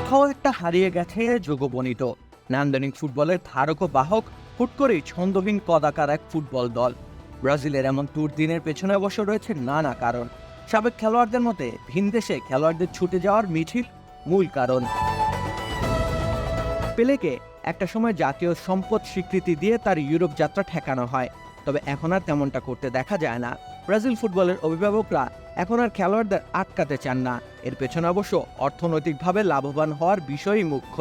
কোথাও একটা হারিয়ে গেছে যোগবনিত নান্দনিক ফুটবলের ধারক ও বাহক, হুট করেই ছন্দহীন কদাকার এক ফুটবল দল। ব্রাজিলের এমন দুর্দিনের পেছনে অবশ্য রয়েছে নানা কারণ। সাবেক খেলোয়াড়দের মতে ভিনদেশে খেলোয়াড়দের ছুটে যাওয়ার মিছিল মূল কারণ। পেলেকে একটা সময় জাতীয় সম্পদ স্বীকৃতি দিয়ে তার ইউরোপ যাত্রা ঠেকানো হয়, তবে এখন আর তেমনটা করতে দেখা যায় না। ব্রাজিল ফুটবলের অভিভাবকরা এখন আর খেলোয়াড়দের আটকাতে চান না। এর পেছনে অবশ্য অর্থনৈতিকভাবে লাভবান হওয়ার বিষয়ই মুখ্য।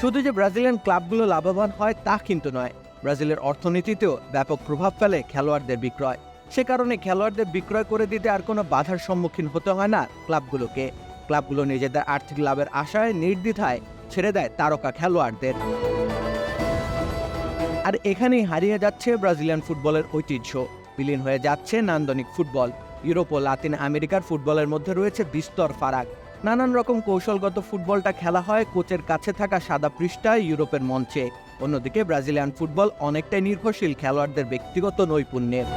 শুধু যে ব্রাজিলিয়ান ক্লাবগুলো লাভবান হয় তা কিন্তু নয়, ব্রাজিলের অর্থনীতিতেও ব্যাপক প্রভাব ফেলে খেলোয়াড়দের বিক্রয়। সে কারণে খেলোয়াড়দের বিক্রয় করে দিতে আর কোনো বাধার সম্মুখীন হতে হয় না ক্লাবগুলোকে। ক্লাবগুলো নিজেদের আর্থিক লাভের আশায় নির্দ্বিধায় ছেড়ে দেয় তারকা খেলোয়াড়দের। আর এখানেই হারিয়ে যাচ্ছে ব্রাজিলিয়ান ফুটবলের ঐতিহ্য, বিলীন হয়ে যাচ্ছে নান্দনিক ফুটবল। ইউরোপ ও লাতিন আমেরিকার ফুটবলের মধ্যে রয়েছে বিস্তর ফারাক। নানান রকম কৌশলগত ফুটবলটা খেলা হয় কোচের কাছে থাকা সাদা পৃষ্ঠায় ইউরোপের মঞ্চে। অন্যদিকে ব্রাজিলিয়ান ফুটবল অনেকটাই নির্ভরশীল খেলোয়াড়দের ব্যক্তিগত নৈপুণ্যের।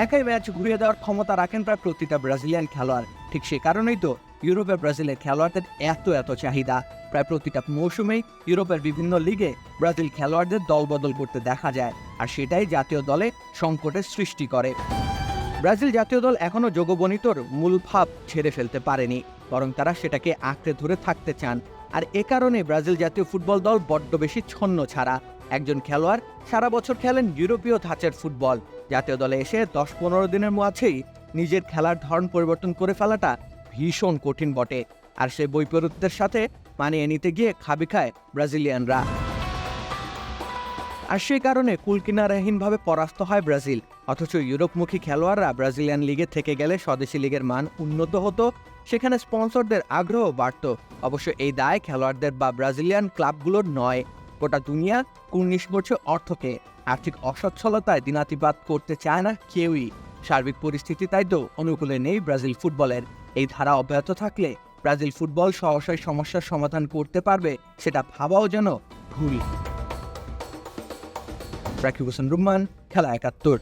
একাই ম্যাচ ঘুরিয়ে দেওয়ার ক্ষমতা রাখেন প্রায় প্রতিটা ব্রাজিলিয়ান খেলোয়াড়। ঠিক সে কারণেই তো ইউরোপে ব্রাজিলের খেলোয়াড়দের এত চাহিদা। প্রায় প্রতিটা মৌসুমেই ইউরোপের বিভিন্ন লিগে ব্রাজিল খেলোয়াড়দের দলবদল করতে দেখা যায়, আর সেটাই জাতীয় দলে সংকটের সৃষ্টি করে। ব্রাজিল জাতীয় দল এখনও যোগবনিতর মূল ভাব ছেড়ে ফেলতে পারেনি, বরং তারা সেটাকে আঁকড়ে ধরে থাকতে চান। আর এ কারণে ব্রাজিল জাতীয় ফুটবল দল বড্ড বেশি ছন্ন ছাড়া। একজন খেলোয়াড় সারা বছর খেলেন ইউরোপীয় ধাঁচের ফুটবল, জাতীয় দলে এসে 10-15 দিনের মাঝেই নিজের খেলার ধরন পরিবর্তন করে ফেলাটা ভীষণ কঠিন বটে। আর সেই বৈপরীত্যের সাথে মানিয়ে নিতে গিয়ে খাবি খায় ব্রাজিলিয়ানরা। আর সেই কারণে কুলকিনারাহীনভাবে পরাস্ত হয় ব্রাজিল। অথচ ইউরোপমুখী খেলোয়াড়রা ব্রাজিলিয়ান লিগে থেকে গেলে স্বদেশি লিগের মান উন্নত হতো, সেখানে স্পন্সরদের আগ্রহ বাড়ত। অবশ্য এই দায় খেলোয়াড়দের বা ব্রাজিলিয়ান ক্লাবগুলোর নয়, গোটা দুনিয়া কুর্নিশ করছে অর্থকে। আর্থিক অসচ্ছলতায় দিনাতিপাত করতে চায় না কেউই। সার্বিক পরিস্থিতি তাই তো অনুকূলে নেই ব্রাজিল ফুটবলের। এই ধারা অব্যাহত থাকলে ব্রাজিল ফুটবল সহসাই সমস্যার সমাধান করতে পারবে সেটা ভাবাও যেন ভুল। রাকিব হোসেন রুম্মান, খেলা ৭১।